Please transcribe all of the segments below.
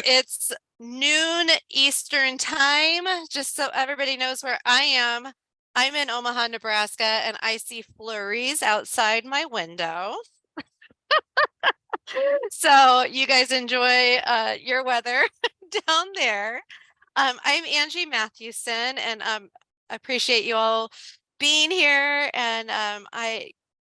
it's noon Eastern time, just so everybody knows where I am. I'm in Omaha, Nebraska, and I see flurries outside my window. So you guys enjoy your weather down there. I'm Angie Matthewson, and I appreciate you all being here. And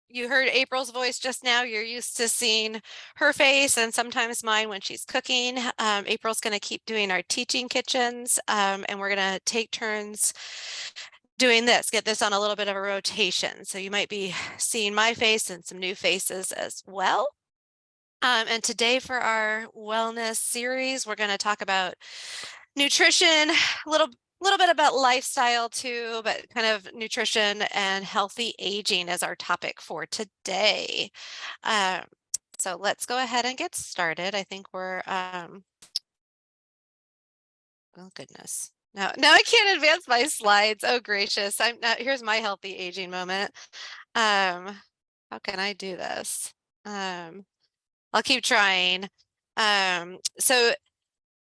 you heard April's voice just now. You're used to seeing her face and sometimes mine when she's cooking. April's going to keep doing our teaching kitchens, and we're going to take turns doing this, get this on a little bit of a rotation. So you might be seeing my face and some new faces as well. And today for our wellness series, we're going to talk about nutrition, a little bit about lifestyle too, but kind of nutrition and healthy aging as our topic for today. So let's go ahead and get started. I think we're, oh goodness. Now I can't advance my slides. Oh gracious. I'm not, here's my healthy aging moment. How can I do this? I'll keep trying. So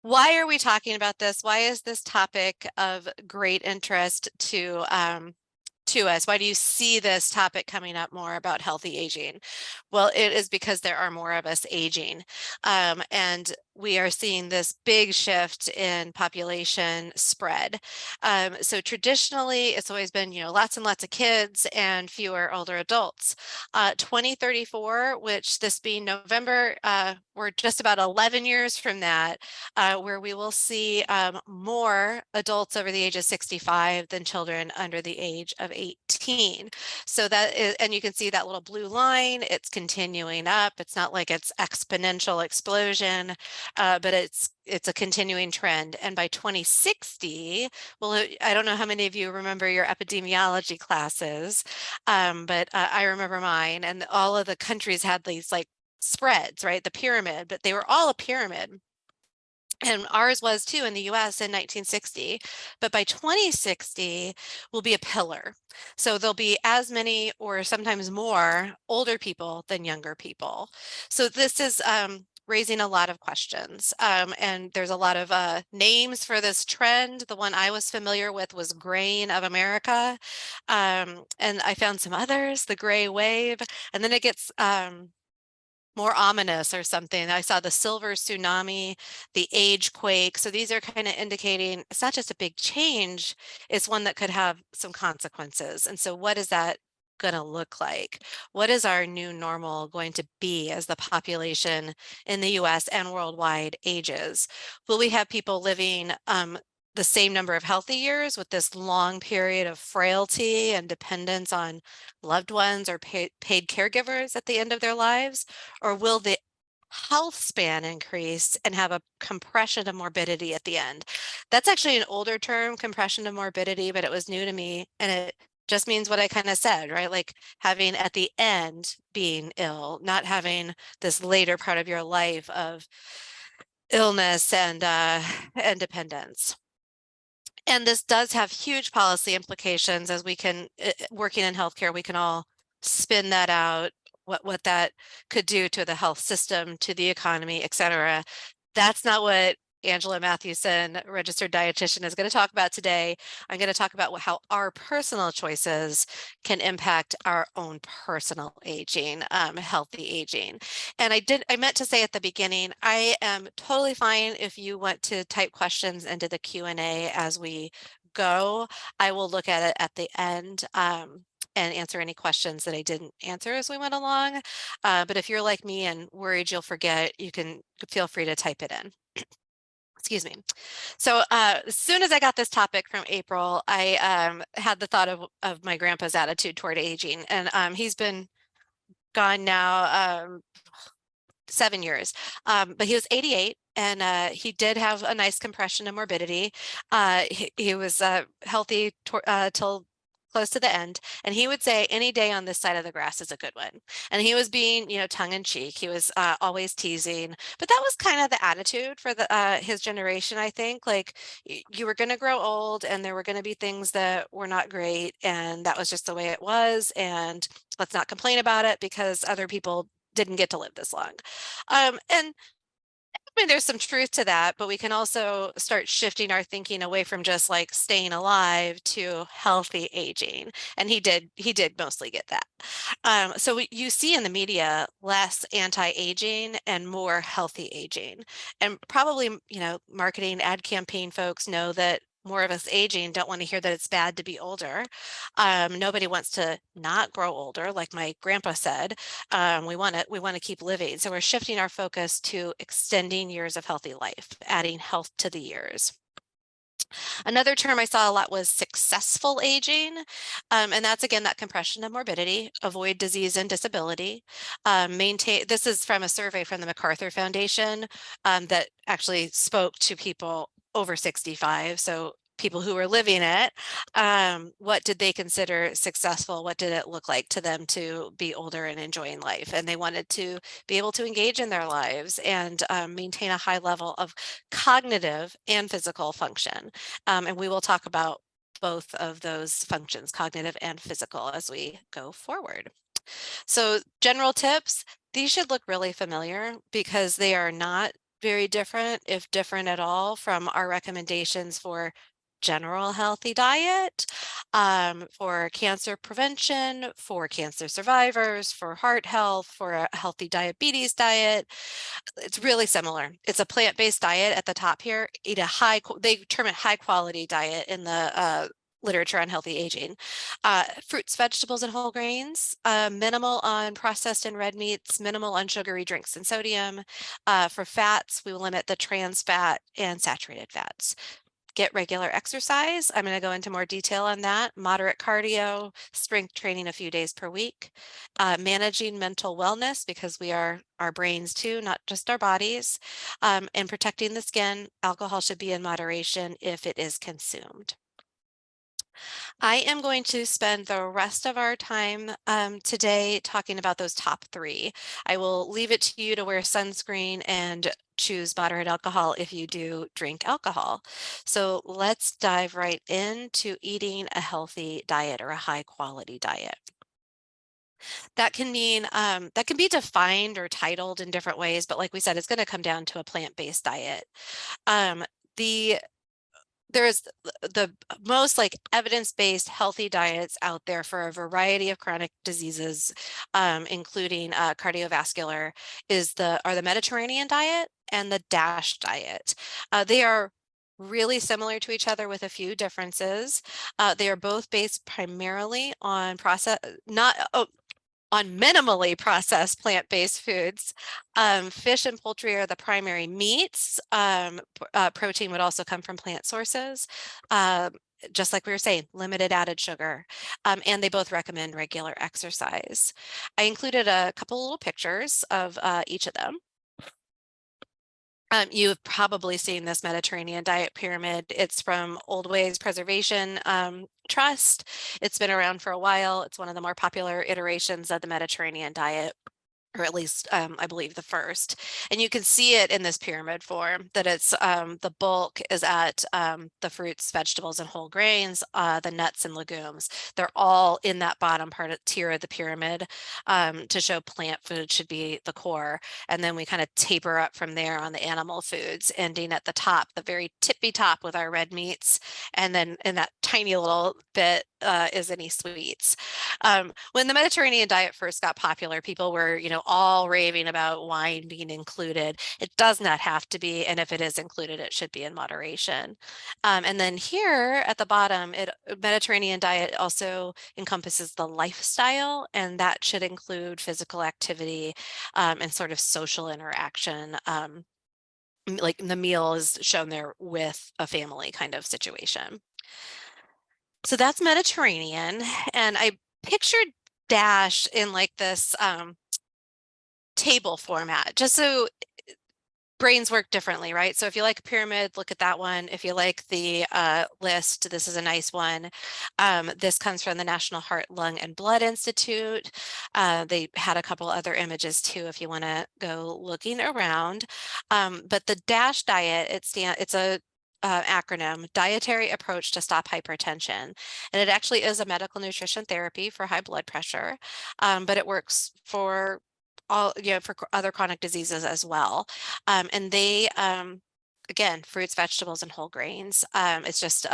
why are we talking about this? Why is this topic of great interest to us? Why do you see this topic coming up more about healthy aging? Well, it is because there are more of us aging. And we are seeing this big shift in population spread. So traditionally, it's always been, lots and lots of kids and fewer older adults. 2034, which this being November, we're just about 11 years from that, where we will see more adults over the age of 65 than children under the age of 18. So that is, and you can see that little blue line, it's continuing up. It's not like it's exponential explosion, but it's a continuing trend. And by 2060, well, I don't know how many of you remember your epidemiology classes, but I remember mine, and all of the countries had these like spreads, right? The pyramid, but they were all a pyramid. And ours was too in the US in 1960, but by 2060 will be a pillar. So there'll be as many or sometimes more older people than younger people. So this is raising a lot of questions. And there's a lot of names for this trend. The one I was familiar with was Graying of America. And I found some others, the gray wave, and then it gets more ominous or something. I saw the silver tsunami, the age quake. So these are kind of indicating it's not just a big change, it's one that could have some consequences. And so what is that going to look like? What is our new normal going to be as the population in the US and worldwide ages? Will we have people living the same number of healthy years with this long period of frailty and dependence on loved ones or paid caregivers at the end of their lives? Or will the health span increase and have a compression of morbidity at the end? That's actually an older term, compression of morbidity, but it was new to me, and it just means what I kind of said, right? Like having at the end being ill, not having this later part of your life of illness and dependence. And this does have huge policy implications, as we can, working in healthcare, we can all spin that out, what that could do to the health system, to the economy, et cetera. That's not what Angela Matthewson, registered dietitian, is going to talk about today. I'm going to talk about how our personal choices can impact our own personal aging, healthy aging. And I meant to say at the beginning, I am totally fine if you want to type questions into the Q&A as we go. I will look at it at the end and answer any questions that I didn't answer as we went along. But if you're like me and worried you'll forget, you can feel free to type it in. Excuse me. So as soon as I got this topic from April, I had the thought of my grandpa's attitude toward aging, and he's been gone now 7 years, but he was 88, and he did have a nice compression of morbidity. He was healthy till close to the end, and he would say any day on this side of the grass is a good one. And he was being, tongue in cheek. He was always teasing, but that was kind of the attitude for his generation. I think like you were going to grow old, and there were going to be things that were not great, and that was just the way it was. And let's not complain about it because other people didn't get to live this long. And I mean, there's some truth to that, but we can also start shifting our thinking away from just like staying alive to healthy aging. And he did mostly get that. So you see in the media less anti-aging and more healthy aging. And probably, marketing ad campaign folks know that more of us aging don't want to hear that it's bad to be older. Nobody wants to not grow older, like my grandpa said. We want to keep living. So we're shifting our focus to extending years of healthy life, adding health to the years. Another term I saw a lot was successful aging. And that's again that compression of morbidity, avoid disease and disability, this is from a survey from the MacArthur Foundation that actually spoke to people over 65. So people who were living it, what did they consider successful? What did it look like to them to be older and enjoying life? And they wanted to be able to engage in their lives and maintain a high level of cognitive and physical function. And we will talk about both of those functions, cognitive and physical, as we go forward. So general tips, these should look really familiar because they are not very different, if different at all, from our recommendations for general healthy diet, for cancer prevention, for cancer survivors, for heart health, for a healthy diabetes diet. It's really similar. It's a plant-based diet at the top here. Eat a they term it high quality diet in the literature on healthy aging. Fruits, vegetables, and whole grains, minimal on processed and red meats, minimal on sugary drinks and sodium. For fats, we will limit the trans fat and saturated fats. Get regular exercise. I'm going to go into more detail on that. Moderate cardio, strength training a few days per week. Managing mental wellness, because we are our brains too, not just our bodies. And protecting the skin. Alcohol should be in moderation if it is consumed. I am going to spend the rest of our time today talking about those top three. I will leave it to you to wear sunscreen and choose moderate alcohol if you do drink alcohol. So let's dive right into eating a healthy diet or a high quality diet. That can mean that can be defined or titled in different ways, but like we said, it's going to come down to a plant-based diet. Um, the there is the most like evidence-based healthy diets out there for a variety of chronic diseases, including cardiovascular, are the Mediterranean diet and the DASH diet. They are really similar to each other with a few differences. They are both based primarily on on minimally processed plant-based foods. Fish and poultry are the primary meats. Protein would also come from plant sources. Just like we were saying, limited added sugar. And they both recommend regular exercise. I included a couple little pictures of each of them. You've probably seen this Mediterranean diet pyramid. It's from Old Ways Preservation Trust. It's been around for a while. It's one of the more popular iterations of the Mediterranean diet, or at least I believe the first. And you can see it in this pyramid form that it's the bulk is at the fruits, vegetables, and whole grains, the nuts and legumes. They're all in that bottom tier of the pyramid to show plant food should be the core. And then we kind of taper up from there on the animal foods, ending at the top, the very tippy top with our red meats. And then in that tiny little bit is any sweets. When the Mediterranean diet first got popular, people were, all raving about wine being included. It does not have to be, and if it is included, it should be in moderation. And then here at the bottom, Mediterranean diet also encompasses the lifestyle, and that should include physical activity and sort of social interaction. Like the meal is shown there with a family kind of situation. So that's Mediterranean, and I pictured DASH in like this table format, just so brains work differently, right? So if you like a pyramid, look at that one. If you like the list, this is a nice one. This comes from the National Heart, Lung, and Blood Institute. They had a couple other images too, if you want to go looking around. But the DASH diet, it's a acronym, Dietary Approach to Stop Hypertension. And it actually is a medical nutrition therapy for high blood pressure, but it works for all, for other chronic diseases as well. And they, again, fruits, vegetables, and whole grains. It's just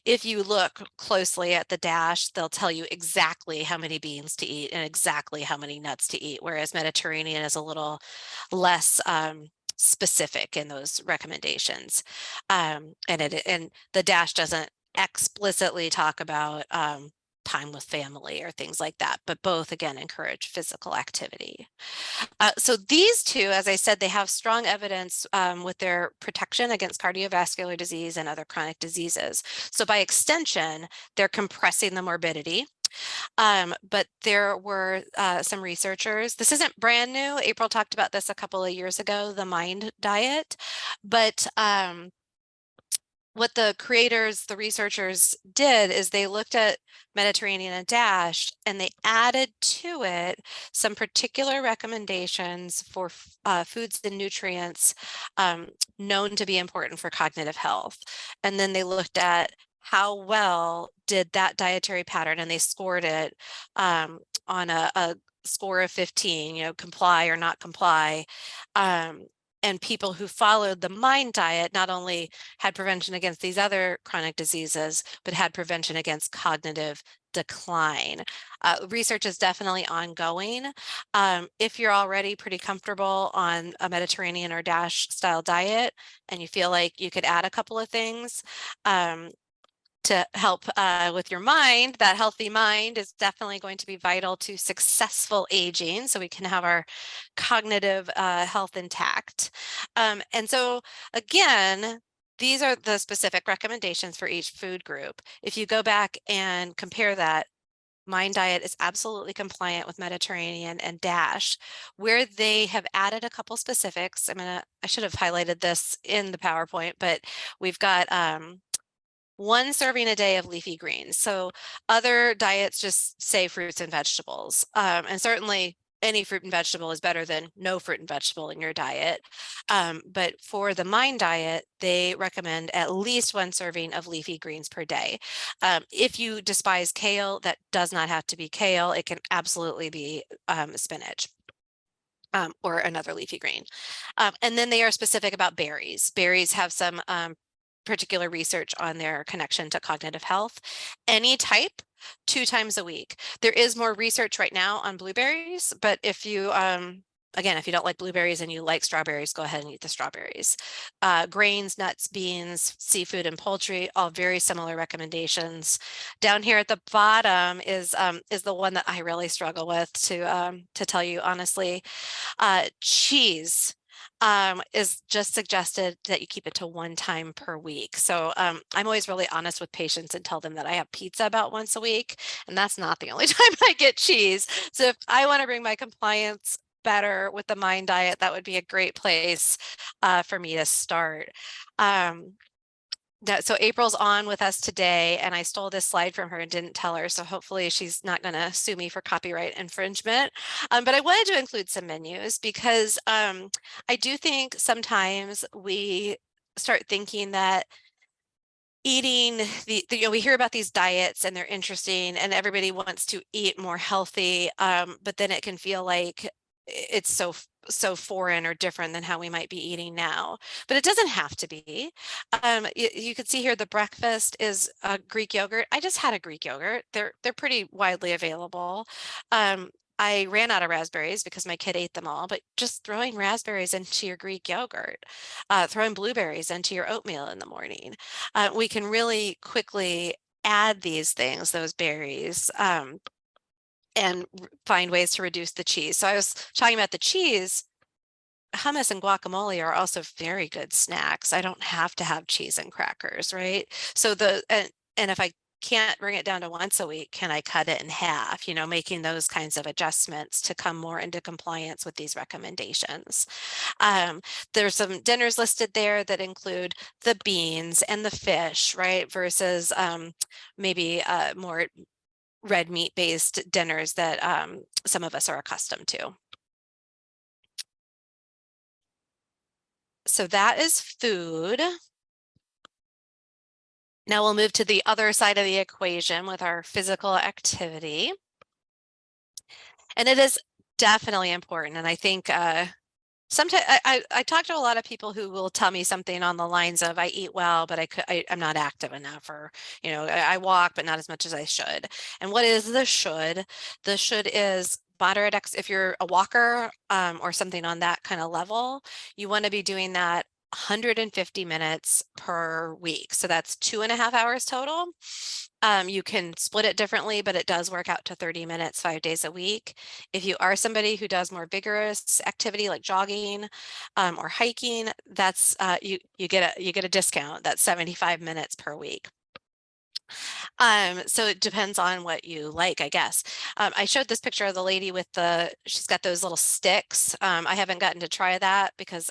if you look closely at the dash, they'll tell you exactly how many beans to eat and exactly how many nuts to eat, whereas Mediterranean is a little less specific in those recommendations. And the dash doesn't explicitly talk about time with family or things like that, but both, again, encourage physical activity. So these two, as I said, they have strong evidence with their protection against cardiovascular disease and other chronic diseases. So by extension, they're compressing the morbidity. But there were some researchers, this isn't brand new, April talked about this a couple of years ago, the MIND diet, but what the creators, the researchers did is they looked at Mediterranean and DASH and they added to it some particular recommendations for foods and nutrients known to be important for cognitive health. And then they looked at how well did that dietary pattern, and they scored it on a score of 15, comply or not comply. And people who followed the MIND diet not only had prevention against these other chronic diseases, but had prevention against cognitive decline. Research is definitely ongoing. If you're already pretty comfortable on a Mediterranean or DASH style diet, and you feel like you could add a couple of things, to help with your mind, that healthy mind is definitely going to be vital to successful aging, so we can have our cognitive health intact. And so again, these are the specific recommendations for each food group. If you go back and compare that, MIND diet is absolutely compliant with Mediterranean and DASH. Where they have added a couple specifics, I should have highlighted this in the PowerPoint, but we've got 1 serving a day of leafy greens. So other diets just say fruits and vegetables. And certainly any fruit and vegetable is better than no fruit and vegetable in your diet. But for the MIND diet, they recommend at least 1 serving of leafy greens per day. If you despise kale, that does not have to be kale. It can absolutely be spinach. Or another leafy green. And then they are specific about berries. Berries have some particular research on their connection to cognitive health. Any type, 2 times a week. There is more research right now on blueberries, but if you, again, if you don't like blueberries and you like strawberries, go ahead and eat the strawberries. Grains, nuts, beans, seafood, and poultry, all very similar recommendations. Down here at the bottom is the one that I really struggle with, to tell you honestly. Cheese is just suggested that you keep it to 1 time per week. So I'm always really honest with patients and tell them that I have pizza about once a week, and that's not the only time I get cheese. So if I want to bring my compliance better with the MIND diet, that would be a great place for me to start. So April's on with us today, and I stole this slide from her and didn't tell her, so hopefully she's not going to sue me for copyright infringement. But I wanted to include some menus because I do think sometimes we start thinking that eating we hear about these diets and they're interesting and everybody wants to eat more healthy, but then it can feel like it's so foreign or different than how we might be eating now, but it doesn't have to be. You can see here the breakfast is Greek yogurt. I just had a Greek yogurt. They're pretty widely available. I ran out of raspberries because my kid ate them all, but just throwing raspberries into your Greek yogurt, throwing blueberries into your oatmeal in the morning. We can really quickly add these things, those berries, and find ways to reduce the cheese. So I was talking about the cheese. Hummus and guacamole are also very good snacks. I don't have to have cheese and crackers, right? So and if I can't bring it down to once a week, can I cut it in half? Making those kinds of adjustments to come more into compliance with these recommendations. There's some dinners listed there that include the beans and the fish, right? Versus maybe more red meat based dinners that some of us are accustomed to. So that is food. Now we'll move to the other side of the equation with our physical activity. And it is definitely important. And I think sometimes I talk to a lot of people who will tell me something on the lines of I eat well, but I'm not active enough, or I walk, but not as much as I should. And what is the should? The should is moderate if you're a walker or something on that kind of level, you want to be doing that 150 minutes per week. So that's 2.5 hours total. You can split it differently, but it does work out to 30 minutes, 5 days a week. If you are somebody who does more vigorous activity like jogging or hiking, that's you get a discount. That's 75 minutes per week. So it depends on what you like, I guess. I showed this picture of the lady with she's got those little sticks. I haven't gotten to try that because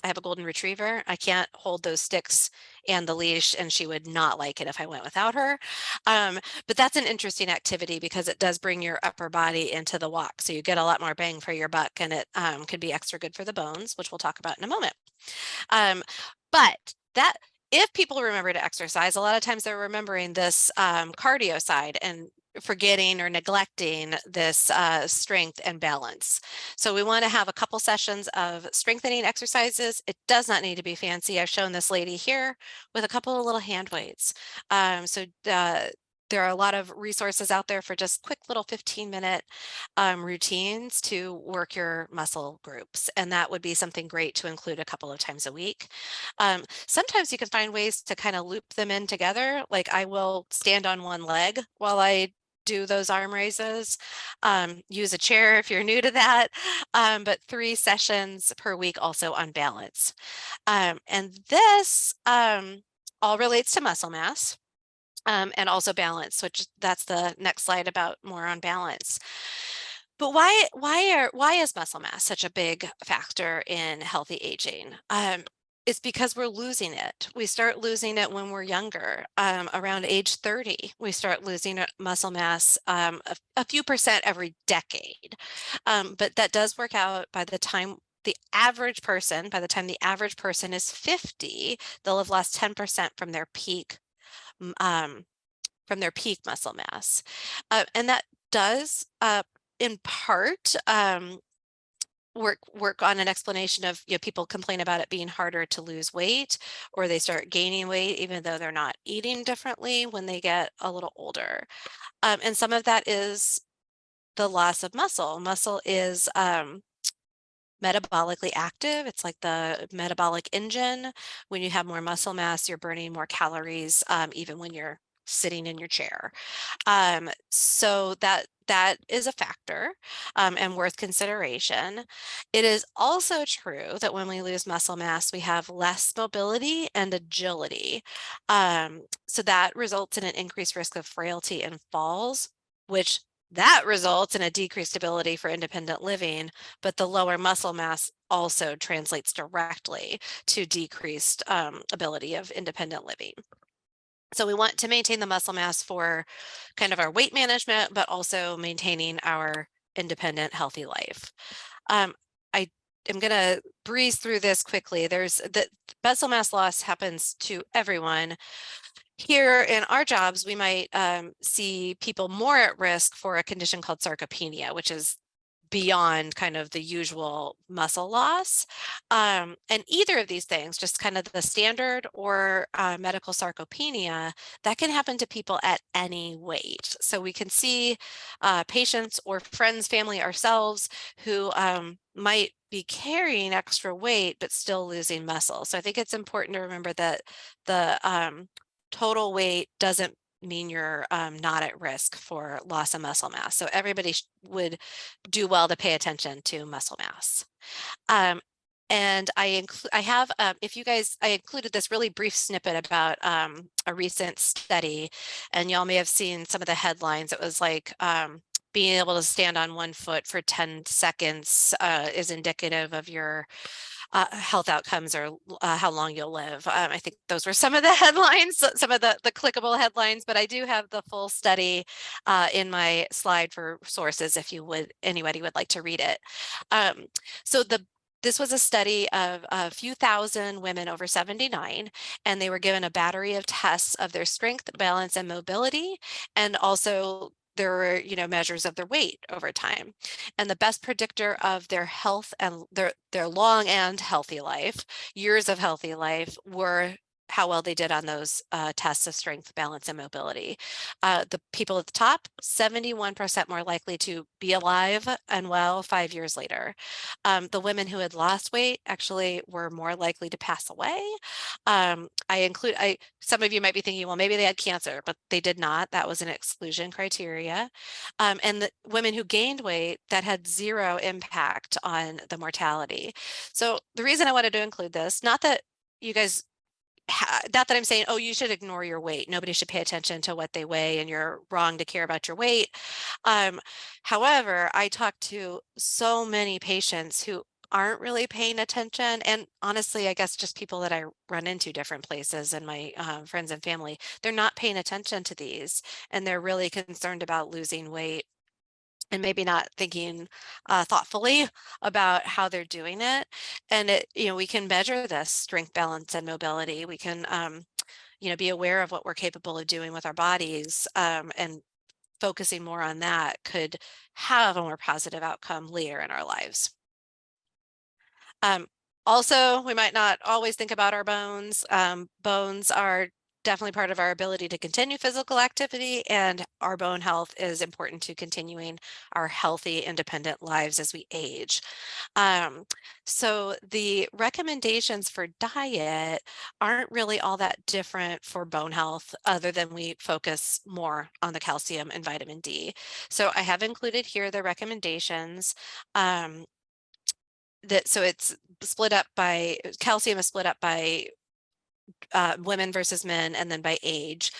I have a golden retriever. I can't hold those sticks and the leash, and she would not like it if I went without her. But that's an interesting activity because it does bring your upper body into the walk. So you get a lot more bang for your buck, and it can be extra good for the bones, which we'll talk about in a moment. But that if people remember to exercise, a lot of times they're remembering this cardio side and forgetting or neglecting this strength and balance. So we want to have a couple sessions of strengthening exercises. It does not need to be fancy. I've shown this lady here with a couple of little hand weights. There are a lot of resources out there for just quick little 15-minute routines to work your muscle groups. And that would be something great to include a couple of times a week. Sometimes you can find ways to kind of loop them in together. Like I will stand on one leg while I do those arm raises. Use a chair if you're new to that, but 3 sessions per week also on balance. And this all relates to muscle mass. And also balance, which that's the next slide about more on balance. But why is muscle mass such a big factor in healthy aging? It's because we're losing it. We start losing it when we're younger. Around age 30, we start losing muscle mass a few percent every decade. But that does work out by the time the average person is 50, they'll have lost 10% from their peak muscle mass. And that does in part work on an explanation of people complain about it being harder to lose weight, or they start gaining weight even though they're not eating differently when they get a little older. And some of that is the loss of muscle. Muscle is metabolically active. It's like the metabolic engine. When you have more muscle mass, you're burning more calories, even when you're sitting in your chair. So that is a factor and worth consideration. It is also true that when we lose muscle mass, we have less mobility and agility. So that results in an increased risk of frailty and falls, which that results in a decreased ability for independent living, but the lower muscle mass also translates directly to decreased ability of independent living. So we want to maintain the muscle mass for kind of our weight management, but also maintaining our independent, healthy life. I am going to breeze through this quickly. There's the muscle mass loss happens to everyone. Here in our jobs, we might see people more at risk for a condition called sarcopenia, which is beyond kind of the usual muscle loss. And either of these things, just kind of the standard or medical sarcopenia, that can happen to people at any weight. So we can see patients or friends, family, ourselves who might be carrying extra weight but still losing muscle. So I think it's important to remember that the total weight doesn't mean you're not at risk for loss of muscle mass. So everybody would do well to pay attention to muscle mass. And I included this really brief snippet about a recent study, and y'all may have seen some of the headlines. It was like being able to stand on one foot for 10 seconds is indicative of your health outcomes or how long you'll live. I think those were some of the headlines, some of the clickable headlines, but I do have the full study in my slide for sources if anybody would like to read it. This was a study of a few thousand women over 79, and they were given a battery of tests of their strength, balance, and mobility, and also there were, measures of their weight over time. And the best predictor of their health and their long and healthy life, years of healthy life, were how well they did on those tests of strength, balance, and mobility. The people at the top, 71% more likely to be alive and well 5 years later. The women who had lost weight actually were more likely to pass away. Some of you might be thinking, well, maybe they had cancer, but they did not. That was an exclusion criteria. And the women who gained weight, that had zero impact on the mortality. So the reason I wanted to include this, not that you guys not that I'm saying, oh, you should ignore your weight. Nobody should pay attention to what they weigh, and you're wrong to care about your weight. However, I talk to so many patients who aren't really paying attention. And honestly, I guess just people that I run into different places and my friends and family, they're not paying attention to these, and they're really concerned about losing weight and maybe not thinking thoughtfully about how they're doing it. And we can measure this strength, balance, and mobility. We can, be aware of what we're capable of doing with our bodies, and focusing more on that could have a more positive outcome later in our lives. Also, we might not always think about our bones. Bones are definitely part of our ability to continue physical activity, and our bone health is important to continuing our healthy, independent lives as we age. So the recommendations for diet aren't really all that different for bone health, other than we focus more on the calcium and vitamin D. So I have included here the recommendations. So it's split up by, calcium is split up by women versus men, and then by age.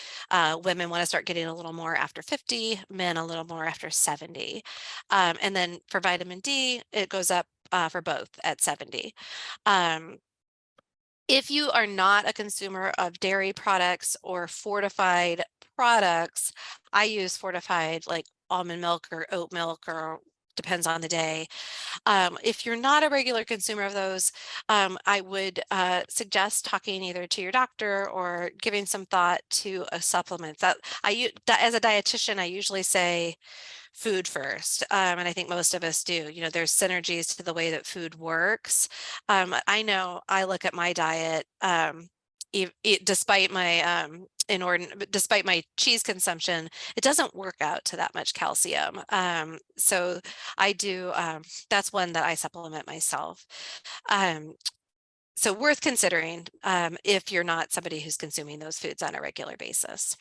Women want to start getting a little more after 50, men a little more after 70. And then for vitamin D, it goes up for both at 70. If you are not a consumer of dairy products or fortified products, I use fortified like almond milk or oat milk, or depends on the day. If you're not a regular consumer of those, I would suggest talking either to your doctor or giving some thought to a supplement. As a dietitian, I usually say food first, and I think most of us do. There's synergies to the way that food works. I know I look at my diet, despite my despite my cheese consumption, it doesn't work out to that much calcium. So I do, that's one that I supplement myself. So worth considering if you're not somebody who's consuming those foods on a regular basis.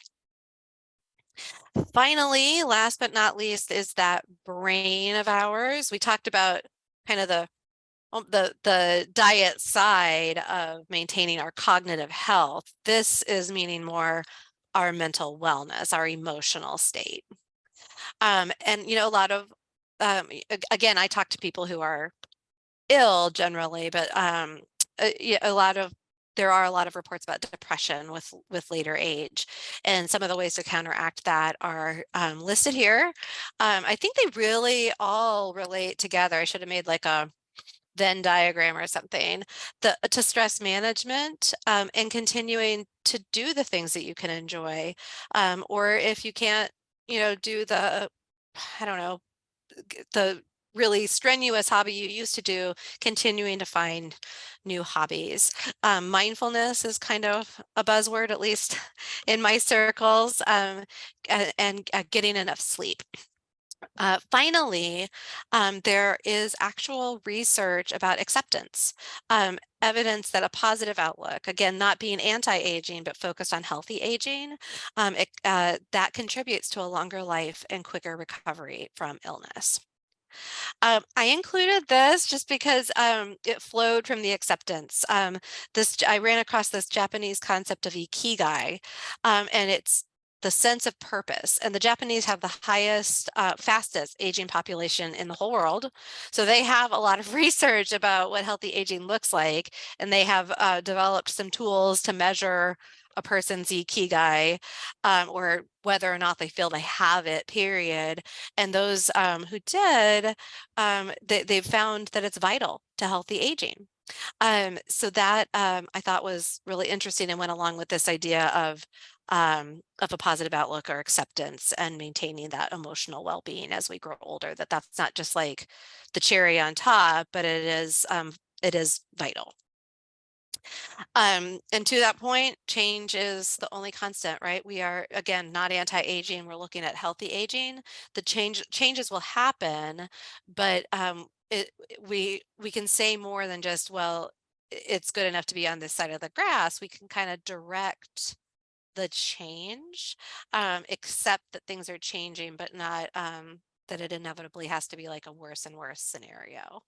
Finally, last but not least, is that brain of ours. We talked about kind of the diet side of maintaining our cognitive health. This is meaning more our mental wellness, our emotional state. And a lot of, again, I talk to people who are ill generally, but there are a lot of reports about depression with later age, and some of the ways to counteract that are listed here. I think they really all relate together. I should have made like a Venn diagram or something. To stress management, and continuing to do the things that you can enjoy, or if you can't, do the, I don't know, the really strenuous hobby you used to do, continuing to find new hobbies. Mindfulness is kind of a buzzword, at least in my circles, and getting enough sleep. Finally, there is actual research about acceptance, evidence that a positive outlook, again, not being anti-aging, but focused on healthy aging, that contributes to a longer life and quicker recovery from illness. I included this just because it flowed from the acceptance. I ran across this Japanese concept of ikigai, and it's the sense of purpose. And the Japanese have the highest, fastest aging population in the whole world. So they have a lot of research about what healthy aging looks like, and they have developed some tools to measure a person's ikigai, or whether or not they feel they have it, period. And those who did, they've found that it's vital to healthy aging. So that I thought was really interesting and went along with this idea of a positive outlook or acceptance and maintaining that emotional well-being as we grow older. That's not just like the cherry on top, but it is vital. And to that point, change is the only constant, right? We are again not anti-aging. We're looking at healthy aging. The changes will happen, but we can say more than just, well, it's good enough to be on this side of the grass. We can kind of direct the change, accept that things are changing, but not that it inevitably has to be like a worse and worse scenario.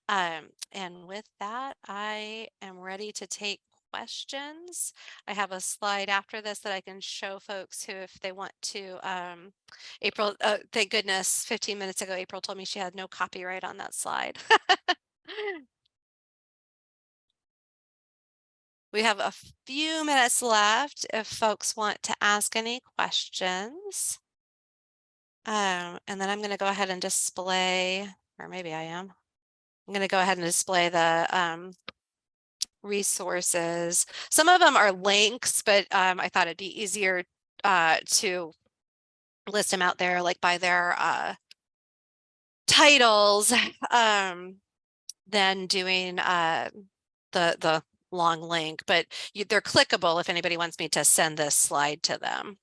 And with that, I am ready to take questions. I have a slide after this that I can show folks who, if they want to, April, thank goodness, 15 minutes ago, April told me she had no copyright on that slide. We have a few minutes left if folks want to ask any questions. And then I'm going to go ahead and display, or maybe I am. I'm going to go ahead and display the resources. Some of them are links, but I thought it'd be easier to list them out there, like by their titles, than doing the long link. But they're clickable if anybody wants me to send this slide to them.